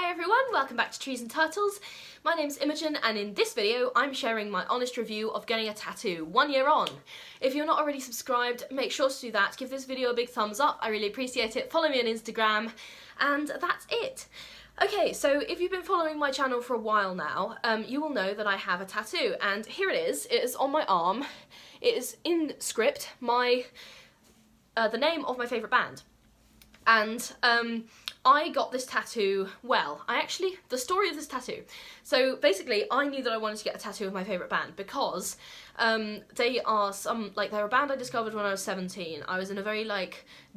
Hi everyone, welcome back to Trees and Turtles. My name's Imogen and in this video I'm sharing my honest review of getting a tattoo 1 year on. If you're not already subscribed, make sure to do that. Give this video a big thumbs up, I really appreciate it. Follow me on Instagram and that's it. Okay, so if you've been following my channel for a while now, you will know that I have a tattoo and here it is on my arm. It is in script, the name of my favourite band. And I got this tattoo, the story of this tattoo. So basically, I knew that I wanted to get a tattoo of my favourite band because they're a band I discovered when I was 17. I was in a very,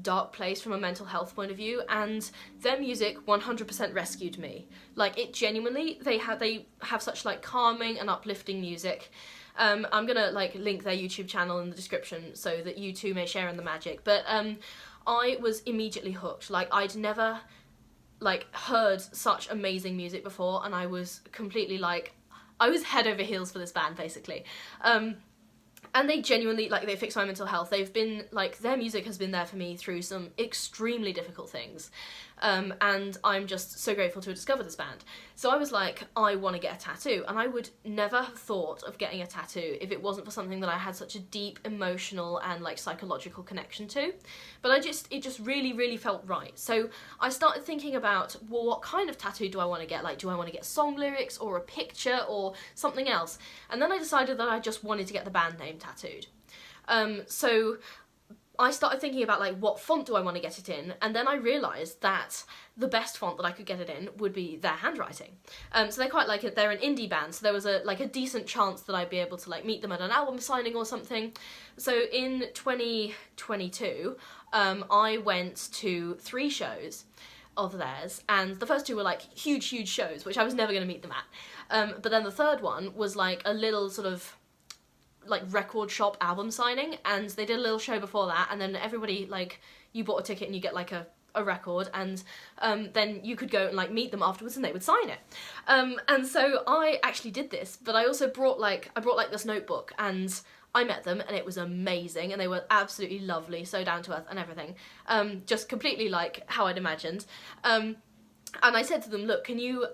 dark place from a mental health point of view, and their music 100% rescued me. It genuinely, they have such, calming and uplifting music. I'm gonna, link their YouTube channel in the description so that you too may share in the magic, but, I was immediately hooked. I'd never, heard such amazing music before, and I was completely, I was head over heels for this band, basically. And they genuinely, they fixed my mental health. They've been, their music has been there for me through some extremely difficult things. And I'm just so grateful to have discovered this band. So I was like, I want to get a tattoo. And I would never have thought of getting a tattoo if it wasn't for something that I had such a deep emotional and, psychological connection to. But it just really, really felt right. So I started thinking about, well, what kind of tattoo do I want to get? Do I want to get song lyrics or a picture or something else? And then I decided that I just wanted to get the band name tattooed. So I started thinking about what font do I want to get it in, and then I realised that the best font that I could get it in would be their handwriting. So they're quite they're an indie band, so there was a decent chance that I'd be able to meet them at an album signing or something. So in 2022, I went to 3 shows of theirs, and the first 2 were huge shows, which I was never going to meet them at. But then the third one was a little sort of record shop album signing, and they did a little show before that, and then everybody, you bought a ticket and you get a record, and then you could go and meet them afterwards and they would sign it. And so I actually did this, but I also brought this notebook, and I met them and it was amazing, and they were absolutely lovely, so down to earth and everything, just completely how I'd imagined. And I said to them, look, can you,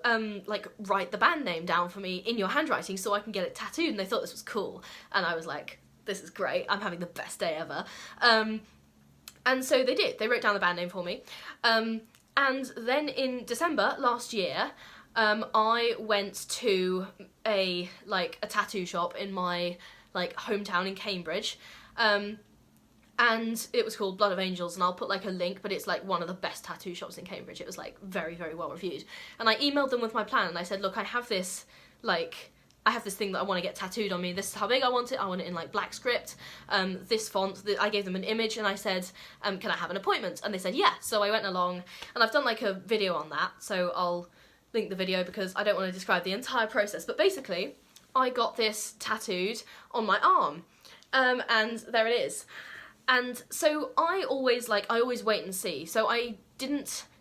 write the band name down for me in your handwriting so I can get it tattooed? And they thought this was cool. And I was like, this is great. I'm having the best day ever. And so they did. They wrote down the band name for me. And then in December last year, I went to a tattoo shop in my, hometown in Cambridge. And it was called Blood of Angels, and I'll put a link, but it's one of the best tattoo shops in Cambridge. It was very, very well reviewed. And I emailed them with my plan, and I said, look, I have this thing that I want to get tattooed on me. This is how big I want it. I want it in black script, this font. I gave them an image and I said, can I have an appointment? And they said, yeah. So I went along, and I've done a video on that. So I'll link the video because I don't want to describe the entire process. But basically, I got this tattooed on my arm, and there it is. And so I always wait and see. So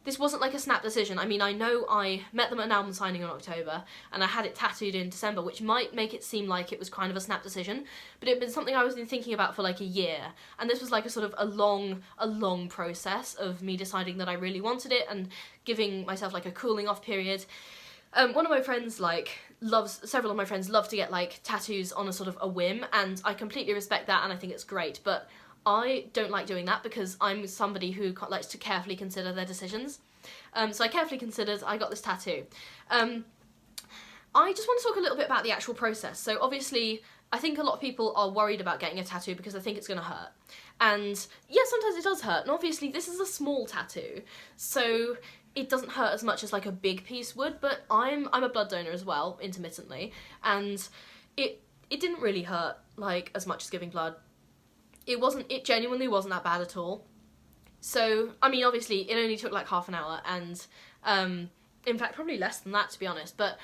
this wasn't a snap decision. I mean, I know I met them at an album signing in October, and I had it tattooed in December, which might make it seem like it was kind of a snap decision, but it had been something I was thinking about for a year. And this was a long process of me deciding that I really wanted it and giving myself a cooling off period. One of my friends several of my friends love to get tattoos on a sort of a whim, and I completely respect that and I think it's great, but I don't like doing that because I'm somebody who likes to carefully consider their decisions. So I carefully considered, I got this tattoo. I just want to talk a little bit about the actual process. So obviously, I think a lot of people are worried about getting a tattoo because they think it's going to hurt. And yeah, sometimes it does hurt. And obviously, this is a small tattoo, so it doesn't hurt as much as a big piece would, but I'm a blood donor as well, intermittently, and it didn't really hurt as much as giving blood. It genuinely wasn't that bad at all. So, I mean, obviously, it only took half an hour, and, in fact, probably less than that, to be honest, but,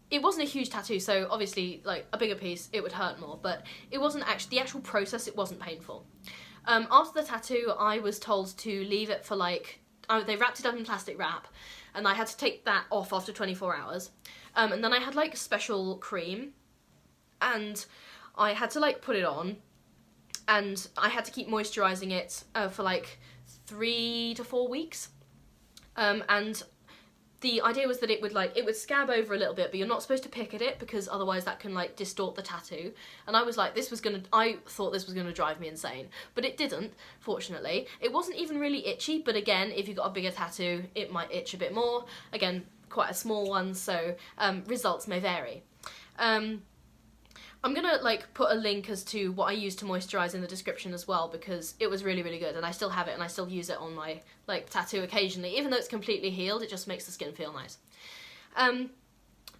it wasn't a huge tattoo, so obviously, a bigger piece, it would hurt more, but it wasn't the actual process, it wasn't painful. After the tattoo, I was told to leave it for, they wrapped it up in plastic wrap, and I had to take that off after 24 hours, and then I had, special cream, and I had to, put it on, and I had to keep moisturising it for 3 to 4 weeks. And the idea was that it would scab over a little bit, but you're not supposed to pick at it because otherwise that can like distort the tattoo. And I was like, I thought this was gonna drive me insane, but it didn't, fortunately. It wasn't even really itchy, but again, if you've got a bigger tattoo, it might itch a bit more. Again, quite a small one, so results may vary. I'm gonna like put a link as to what I use to moisturize in the description as well, because it was really, really good, and I still have it, and I still use it on my like tattoo occasionally. Even though it's completely healed, it just makes the skin feel nice.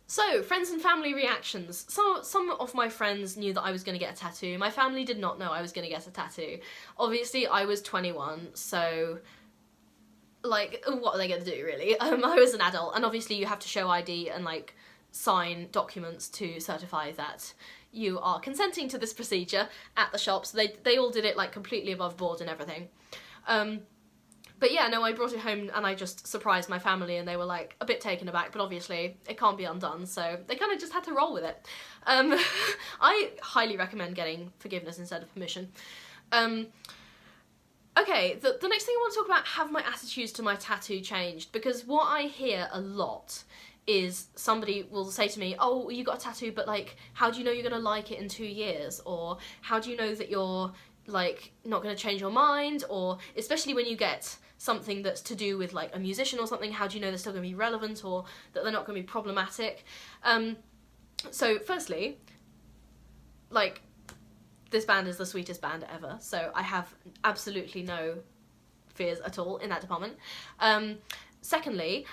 So, friends and family reactions. Some of my friends knew that I was going to get a tattoo. My family did not know I was going to get a tattoo. Obviously, I was 21, so like, what are they going to do, really? I was an adult, and obviously you have to show ID and like sign documents to certify that you are consenting to this procedure at the shop, so they all did it like completely above board and everything. But yeah, no, I brought it home and I just surprised my family, and they were like a bit taken aback, but obviously it can't be undone, so they kind of just had to roll with it. I highly recommend getting forgiveness instead of permission. Okay, the next thing I want to talk about, have my attitudes to my tattoo changed? Because what I hear a lot is somebody will say to me, oh, you got a tattoo, but like, how do you know you're gonna like it in 2 years? Or how do you know that you're like not gonna change your mind? Or especially when you get something that's to do with like a musician or something, how do you know they're still gonna be relevant or that they're not gonna be problematic? So firstly, like, this band is the sweetest band ever, so I have absolutely no fears at all in that department. Secondly,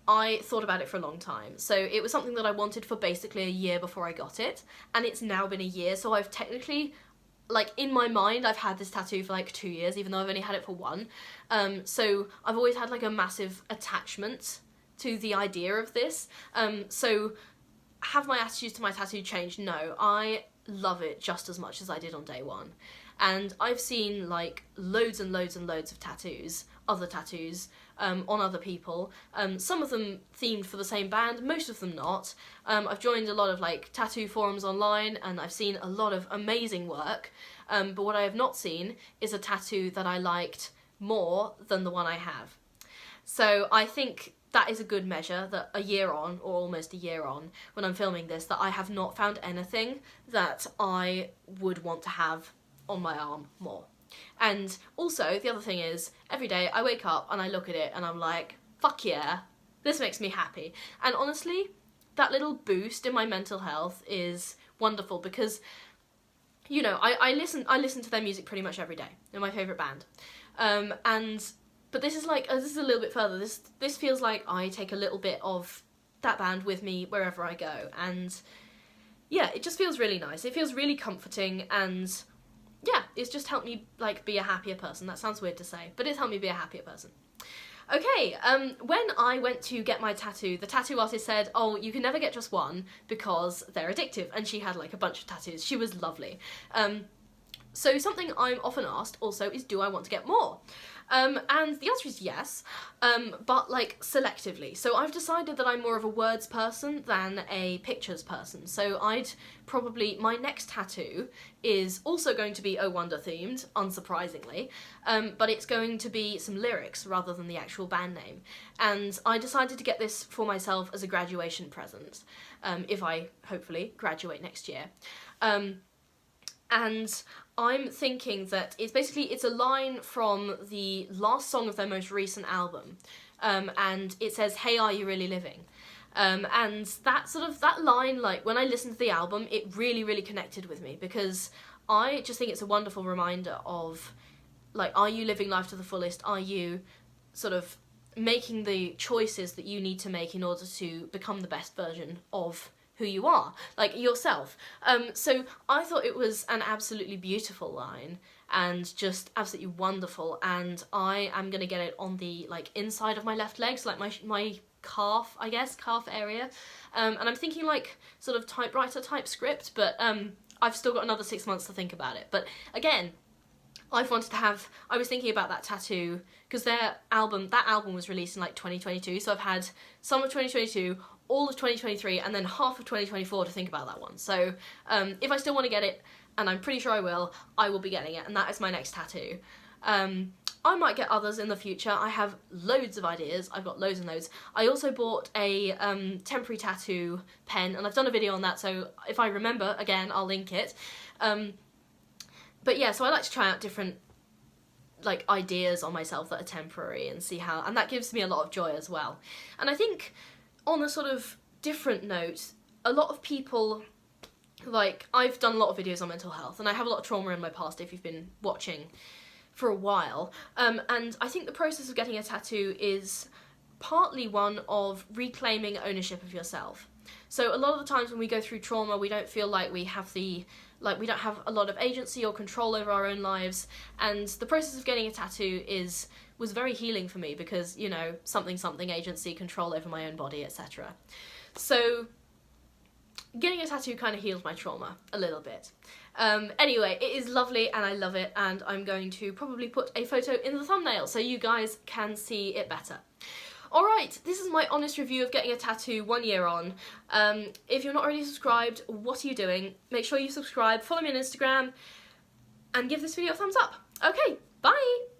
I thought about it for a long time. So it was something that I wanted for basically a year before I got it, and it's now been a year, so I've technically, like, in my mind, I've had this tattoo for like 2 years, even though I've only had it for 1. So I've always had like a massive attachment to the idea of this. So have my attitudes to my tattoo changed? No, I love it just as much as I did on day 1. And I've seen like loads and loads and loads of tattoos, other tattoos, on other people. Some of them themed for the same band, most of them not. I've joined a lot of like tattoo forums online, and I've seen a lot of amazing work, but what I have not seen is a tattoo that I liked more than the one I have. So I think that is a good measure, that a year on, or almost a year on, when I'm filming this, that I have not found anything that I would want to have on my arm more. And also, the other thing is, every day I wake up and I look at it and I'm like, fuck yeah, this makes me happy. And honestly, that little boost in my mental health is wonderful, because, you know, I listen to their music pretty much every day. They're my favourite band. But this is like, this is a little bit further. This feels like I take a little bit of that band with me wherever I go. And yeah, it just feels really nice. It feels really comforting, and yeah, it's just helped me like be a happier person. That sounds weird to say, but it's helped me be a happier person. Okay, when I went to get my tattoo, the tattoo artist said, oh, you can never get just one because they're addictive. And she had like a bunch of tattoos. She was lovely. So something I'm often asked also is, do I want to get more? And the answer is yes, but like selectively. So I've decided that I'm more of a words person than a pictures person. So my next tattoo is also going to be Oh Wonder themed, unsurprisingly, but it's going to be some lyrics rather than the actual band name. And I decided to get this for myself as a graduation present, if I hopefully graduate next year. And I'm thinking that it's a line from the last song of their most recent album, and it says, "Hey, are you really living?" And that line, like, when I listened to the album, it really, really connected with me, because I just think it's a wonderful reminder of, like, are you living life to the fullest? Are you sort of making the choices that you need to make in order to become the best version of who you are, like yourself? So I thought it was an absolutely beautiful line and just absolutely wonderful, and I am gonna get it on the like inside of my left leg, so like my calf, I guess, calf area, and I'm thinking like sort of typewriter type script, but I've still got another 6 months to think about it. But again, I was thinking about that tattoo because that album was released in like 2022, so I've had some of 2022, all of 2023, and then half of 2024 to think about that one. So if I still want to get it, and I'm pretty sure I will be getting it, and that is my next tattoo. I might get others in the future. I have loads of ideas. I've got loads and loads. I also bought a temporary tattoo pen, and I've done a video on that, so if I remember, again, I'll link it. But yeah, so I like to try out different like ideas on myself that are temporary and see how, and that gives me a lot of joy as well. And I think on a sort of different note, a lot of people, like, I've done a lot of videos on mental health, and I have a lot of trauma in my past if you've been watching for a while, and I think the process of getting a tattoo is partly one of reclaiming ownership of yourself. So a lot of the times when we go through trauma, we don't feel like we have we don't have a lot of agency or control over our own lives, and the process of getting a tattoo was very healing for me because, you know, something agency, control over my own body, etc. So getting a tattoo kind of healed my trauma a little bit. Anyway, it is lovely and I love it, and I'm going to probably put a photo in the thumbnail so you guys can see it better. Alright, this is my honest review of getting a tattoo 1 year on. If you're not already subscribed, what are you doing? Make sure you subscribe, follow me on Instagram, and give this video a thumbs up. Okay, bye!